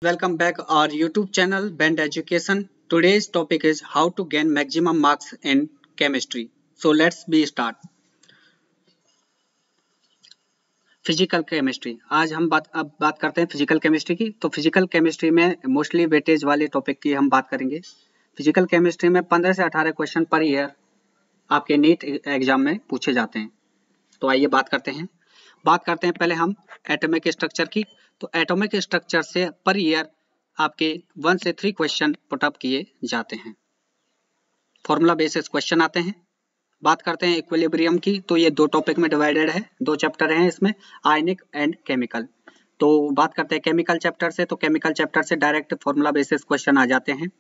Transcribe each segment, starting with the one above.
welcome back our YouTube channel Bend Education. Today's topic is how to gain maximum marks in chemistry. So let's be start. Physical chemistry. आज हम बात करते हैं physical chemistry की। तो physical chemistry में mostly weightage वाले topic की हम बात करेंगे। फिजिकल केमिस्ट्री में 15 से 18 क्वेश्चन पर ईयर आपके नीट एग्जाम में पूछे जाते हैं। तो आइए बात करते हैं पहले हम एटॉमिक स्ट्रक्चर की। तो एटॉमिक स्ट्रक्चर से पर ईयर आपके 1 से 3 क्वेश्चन पुटअप किए जाते हैं। फॉर्मूला बेसिस क्वेश्चन आते हैं। बात करते हैं इक्विलिब्रियम की। तो ये दो टॉपिक में डिवाइडेड है, 2 चैप्टर हैं इसमें, आयनिक एंड केमिकल। तो बात करते हैं केमिकल चैप्टर से। तो केमिकल चैप्टर से डायरेक्ट फॉर्मूला बेसिस क्वेश्चन आ जाते हैं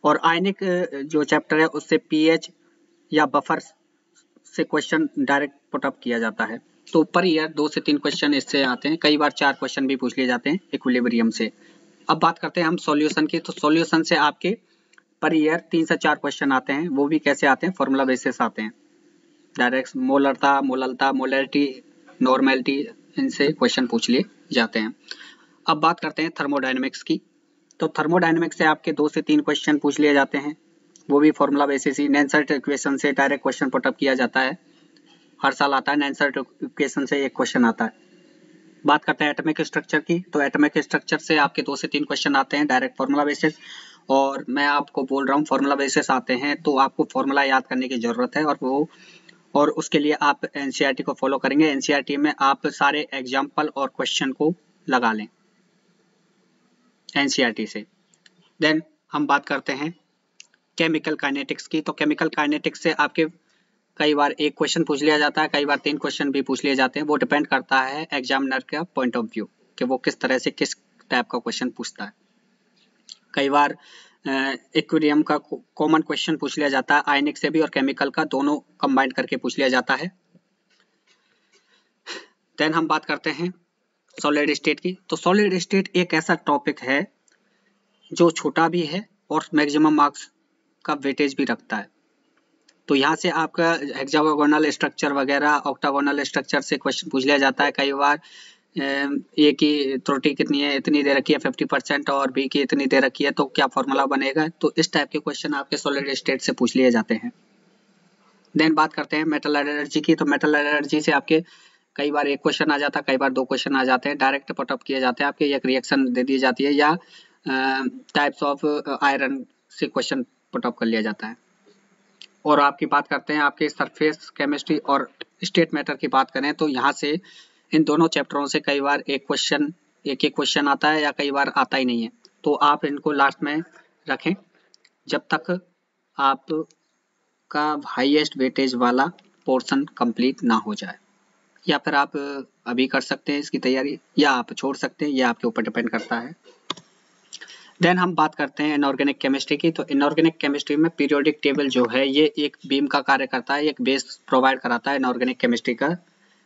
और आयनिक जो चैप्टर है उससे पीएच या बफर से क्वेश्चन डायरेक्ट पुटअप किया जाता है। तो पर ईयर 2 से 3 क्वेश्चन इससे आते हैं, कई बार 4 क्वेश्चन भी पूछ लिए जाते हैं इक्विलिब्रियम से। अब बात करते हैं हम सॉल्यूशन की। तो सॉल्यूशन से आपके पर ईयर 3 से 4 क्वेश्चन आते हैं। वो भी कैसे आते हैं? फॉर्मूला बेसिस आते हैं। डायरेक्ट मोलरता, मोललता, मोलरिटी, नॉर्मेलिटी, इनसे क्वेश्चन पूछ लिए जाते हैं। अब बात करते हैं थर्मोडायनेमिक्स की। तो थर्मोडायनेमिक्स से आपके 2 से 3 क्वेश्चन पूछ लिए जाते हैं। वो भी फॉर्मूला बेसिस ही, नेसेंट इक्वेशन से डायरेक्ट क्वेश्चन पुटअप किया जाता है। हर साल आता है, नेसेंट इक्वेशन से एक क्वेश्चन आता है। बात करते हैं एटॉमिक स्ट्रक्चर की। तो एटॉमिक स्ट्रक्चर से आपके 2 से 3 क्वेश्चन आते हैं डायरेक्ट फॉर्मूला बेसिस। और मैं आपको बोल रहा हूँ फॉर्मूला बेसिस आते हैं तो आपको फॉर्मूला याद करने की जरूरत है, और उसके लिए आप एनसीईआरटी को फॉलो करेंगे। एनसीईआरटी में आप सारे एग्जाम्पल और क्वेश्चन को लगा लें एनसीईआरटी से। देन हम बात करते हैं केमिकल काइनेटिक्स की। तो केमिकल काइनेटिक्स से आपके कई बार एक क्वेश्चन पूछ लिया जाता है, कई बार 3 क्वेश्चन भी पूछ लिए जाते हैं। वो डिपेंड करता है एग्जामिनर का पॉइंट ऑफ व्यू कि वो किस तरह से किस टाइप का क्वेश्चन पूछता है। कई बार इक्विलिब्रियम का कॉमन क्वेश्चन पूछ लिया जाता है, आयनिक से भी और केमिकल का, दोनों कंबाइंड करके पूछ लिया जाता है। देन हम बात करते हैं सॉलिड स्टेट की। तो सॉलिड स्टेट एक ऐसा टॉपिक है जो छोटा भी है और मैक्सिमम मार्क्स का वेटेज भी रखता है। तो यहाँ से आपका हेक्सागोनल स्ट्रक्चर वगैरह, ऑक्टागोनल स्ट्रक्चर से क्वेश्चन पूछ लिया जाता है। कई बार ए की त्रुटि कितनी है, इतनी दे रखी है 50%, और बी की इतनी दे रखी है, तो क्या फॉर्मूला बनेगा। तो इस टाइप के क्वेश्चन आपके सॉलिड स्टेट से पूछ लिए जाते हैं। देन बात करते हैं मेटल एनर्जी की। तो मेटल एनर्जी से आपके कई बार एक क्वेश्चन आ जाता है, कई बार 2 क्वेश्चन आ जाते हैं, डायरेक्ट पुटअप किए जाते हैं। आपके एक रिएक्शन दे दी जाती है या टाइप्स ऑफ आयरन से क्वेश्चन पुटअप कर लिया जाता है। और आपकी बात करते हैं आपके सरफेस केमिस्ट्री और स्टेट मैटर की बात करें तो यहाँ से इन दोनों चैप्टरों से कई बार एक एक क्वेश्चन आता है या कई बार आता ही नहीं है। तो आप इनको लास्ट में रखें जब तक आपका हाईएस्ट वेटेज वाला पोर्शन कंप्लीट ना हो जाए, या फिर आप अभी कर सकते हैं इसकी तैयारी या आप छोड़ सकते हैं, यह आपके ऊपर डिपेंड करता है। देन हम बात करते हैं इनऑर्गेनिक केमिस्ट्री की। तो इनऑर्गेनिक केमिस्ट्री में पीरियोडिक टेबल जो है ये एक बीम का कार्य करता है, एक बेस प्रोवाइड कराता है इनऑर्गेनिक केमिस्ट्री का।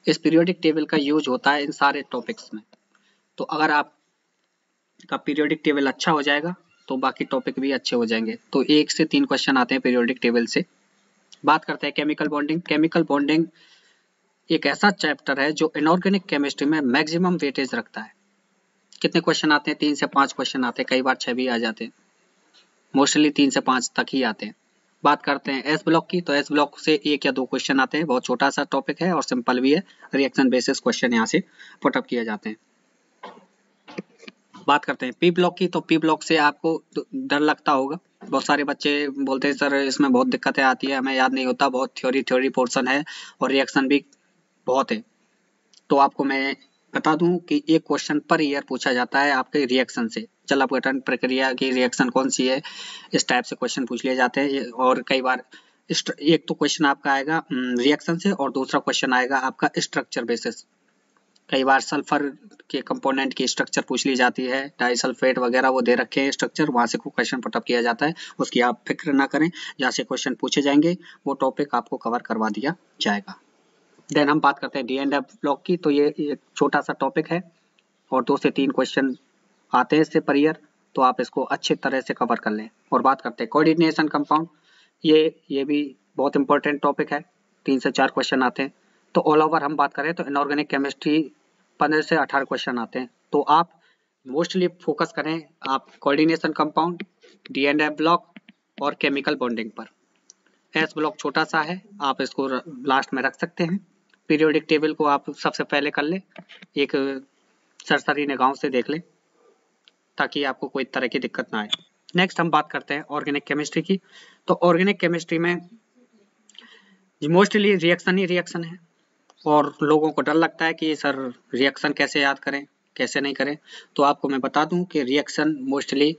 इस पीरियोडिक टेबल का यूज होता है इन सारे टॉपिक्स में। तो अगर आपका पीरियोडिक टेबल अच्छा हो जाएगा तो बाकी टॉपिक भी अच्छे हो जाएंगे। तो 1 से 3 क्वेश्चन आते हैं पीरियोडिक टेबल से। बात करते हैं केमिकल बॉन्डिंग। केमिकल बॉन्डिंग एक ऐसा चैप्टर है जो इनऑर्गेनिक केमिस्ट्री में मैक्सिमम वेटेज रखता है। कितने क्वेश्चन आते हैं? 3 से 5 क्वेश्चन आते हैं, कई बार 6 भी आ जाते हैं, मोस्टली 3 से 5 तक ही आते हैं। बात करते हैं एस ब्लॉक की। तो एस ब्लॉक से 1 या 2 क्वेश्चन आते हैं, बहुत छोटा सा टॉपिक है और सिंपल भी है। रिएक्शन बेसिस क्वेश्चन यहाँ से पुटअप किए जाते हैं। बात करते हैं पी ब्लॉक की। तो पी ब्लॉक से आपको डर लगता होगा, बहुत सारे बच्चे बोलते हैं सर इसमें बहुत दिक्कतें आती है, हमें याद नहीं होता, बहुत थ्योरी पोर्शन है और रिएक्शन भी बहुत है। तो आपको मैं बता दूं कि एक क्वेश्चन पर ईयर पूछा जाता है आपके रिएक्शन से। जल अपघटन प्रक्रिया की रिएक्शन कौन सी है, इस टाइप से क्वेश्चन पूछ लिए जाते हैं। और कई बार एक तो क्वेश्चन आपका आएगा रिएक्शन से और दूसरा क्वेश्चन आएगा आपका स्ट्रक्चर बेसिस। कई बार सल्फर के कंपोनेंट की स्ट्रक्चर पूछ ली जाती है, डाइसल्फेट वगैरह वो दे रखे हैं स्ट्रक्चर, वहां से क्वेश्चन पुटअप किया जाता है। उसकी आप फिक्र ना करें, जहाँ से क्वेश्चन पूछे जाएंगे वो टॉपिक आपको कवर करवा दिया जाएगा। देन हम बात करते हैं डी एंड एफ ब्लॉक की। तो ये एक छोटा सा टॉपिक है और 2 से 3 क्वेश्चन आते हैं इससे पर ईयर, तो आप इसको अच्छे तरह से कवर कर लें। और बात करते हैं कोऑर्डिनेशन कंपाउंड। ये भी बहुत इंपॉर्टेंट टॉपिक है, 3 से 4 क्वेश्चन आते हैं। तो ऑल ओवर हम बात करें तो इनऑर्गेनिक केमिस्ट्री 15 से 18 क्वेश्चन आते हैं। तो आप मोस्टली फोकस करें आप कोऑर्डिनेशन कंपाउंड, डी&एफ ब्लॉक और केमिकल बॉन्डिंग पर। एस ब्लॉक छोटा सा है, आप इसको लास्ट में रख सकते हैं। पीरियोडिक टेबल को आप सबसे पहले कर ले, एक सरसरी निगाहों से देख ले ताकि आपको कोई तरह की दिक्कत ना आए। नेक्स्ट हम बात करते हैं ऑर्गेनिक केमिस्ट्री की। तो ऑर्गेनिक केमिस्ट्री में मोस्टली रिएक्शन ही रिएक्शन है और लोगों को डर लगता है कि सर रिएक्शन कैसे याद करें, कैसे नहीं करें। तो आपको मैं बता दूं कि रिएक्शन मोस्टली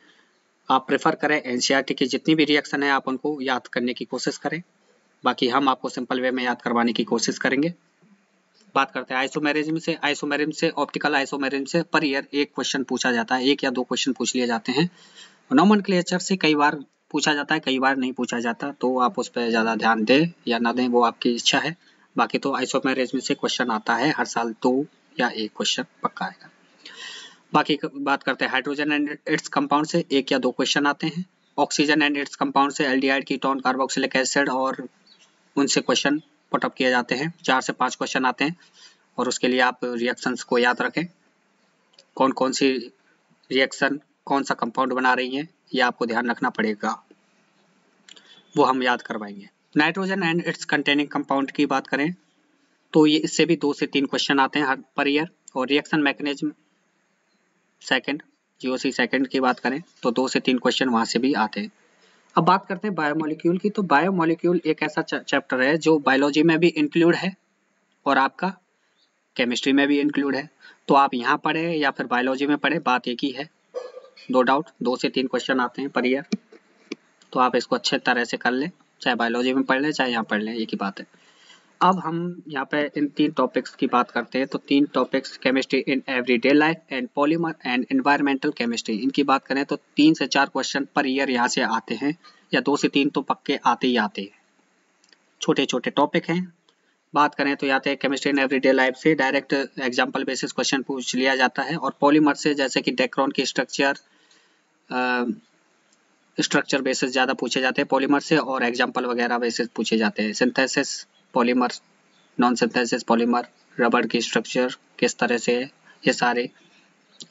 आप प्रेफर करें एनसीईआरटी की जितनी भी रिएक्शन है आप उनको याद करने की कोशिश करें, बाकी हम आपको सिंपल वे में याद करवाने की कोशिश करेंगे। बात करते हैं आइसोमेरिज्म से। आइसोमेरिज्म से, ऑप्टिकल आइसोमेरिज्म से पर ईयर एक क्वेश्चन पूछा जाता है, एक या दो क्वेश्चन पूछ लिए जाते हैं। नोमेनक्लेचर से कई बार पूछा जाता है, कई बार नहीं पूछा जाता, तो आप उस पर ज़्यादा ध्यान दें या ना दें वो आपकी इच्छा है। बाकी तो आइसोमेरिज्म से क्वेश्चन आता है हर साल, 2 या 1 क्वेश्चन पक्का आएगा। बाकी बात करते हैं हाइड्रोजन एंड इट्स कंपाउंड से, एक या दो क्वेश्चन आते हैं। ऑक्सीजन एंड इट्स कंपाउंड से एल्डिहाइड, कीटोन, कार्बोक्सिलिक एसिड और उनसे क्वेश्चन पुट अप किए जाते हैं। 4 से 5 क्वेश्चन आते हैं और उसके लिए आप रिएक्शंस को याद रखें, कौन कौन सी रिएक्शन कौन सा कंपाउंड बना रही है ये आपको ध्यान रखना पड़ेगा, वो हम याद करवाएंगे। Nitrogen and it's containing compound की बात करें तो ये इससे भी 2 से 3 क्वेश्चन आते हैं हर पर ईयर। और reaction mechanism second, GOC second की बात करें तो 2 से 3 क्वेश्चन वहां से भी आते हैं। अब बात करते हैं बायोमोलिक्यूल की। तो बायोमोलिक्यूल एक ऐसा चैप्टर है जो बायोलॉजी में भी इंक्लूड है और आपका केमिस्ट्री में भी इंक्लूड है। तो आप यहाँ पढ़े या फिर बायोलॉजी में पढ़े, बात एक ही है। नो डाउट 2 से 3 क्वेश्चन आते हैं पर ईयर, तो आप इसको अच्छे तरह से कर लें, चाहे बायोलॉजी में पढ़ लें चाहे यहाँ पढ़ लें, एक ही बात है। अब हम यहाँ पे इन 3 टॉपिक्स की बात करते हैं। तो 3 topics, chemistry in everyday life and polymer and environmental chemistry, इनकी बात करें तो 3 से 4 क्वेश्चन पर ईयर यहाँ से आते हैं, या 2 से 3 तो पक्के आते ही आते हैं। छोटे छोटे टॉपिक हैं। बात करें तो यहाँ केमिस्ट्री इन एवरीडे लाइफ से डायरेक्ट एग्जाम्पल बेसिस क्वेश्चन पूछ लिया जाता है, और पॉलीमर से जैसे कि डेक्रोन की स्ट्रक्चर बेसिस ज़्यादा पूछे जाते हैं पॉलीमर से, और एग्जाम्पल वगैरह बेसिस पूछे जाते हैं। Synthesis polymer, non synthesis polymer, रबड़ की स्ट्रक्चर किस तरह से है, ये सारे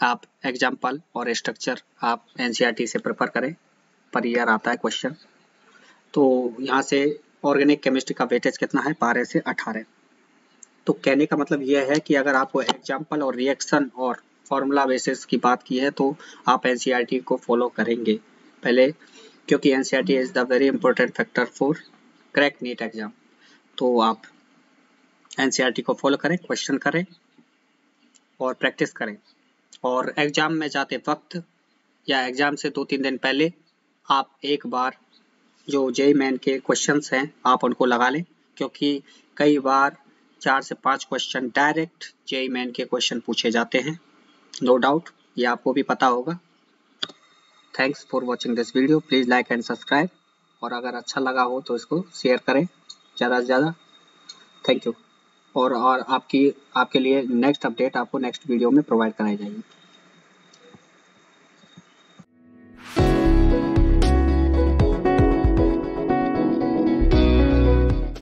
आप एग्जाम्पल और स्ट्रक्चर आप एनसीईआरटी से प्रेफर करें, पर ईयर आता है क्वेश्चन। तो यहाँ से ऑर्गेनिक केमिस्ट्री का वेटेज कितना है, 12 से 18। तो कहने का मतलब यह है कि अगर आपको एग्जाम्पल और रिएक्शन और फॉर्मूला बेसिस की बात की है तो आप एनसीईआरटी को फॉलो करेंगे पहले, क्योंकि NCERT is the very important factor for crack NEET exam. तो आप एनसीईआरटी को फॉलो करें, क्वेश्चन करें और प्रैक्टिस करें, और एग्जाम में जाते वक्त या एग्जाम से 2-3 दिन पहले आप एक बार जो जेईई मेन के क्वेश्चंस हैं आप उनको लगा लें, क्योंकि कई बार 4 से 5 क्वेश्चन डायरेक्ट जेईई मेन के क्वेश्चन पूछे जाते हैं। नो डाउट ये आपको भी पता होगा। Thanks for watching this video, please like and subscribe, और अगर अच्छा लगा हो तो इसको शेयर करें ज़्यादा से ज़्यादा। Thank you. और आपके लिए नेक्स्ट अपडेट आपको नेक्स्ट वीडियो में प्रोवाइड कराई जाएगी।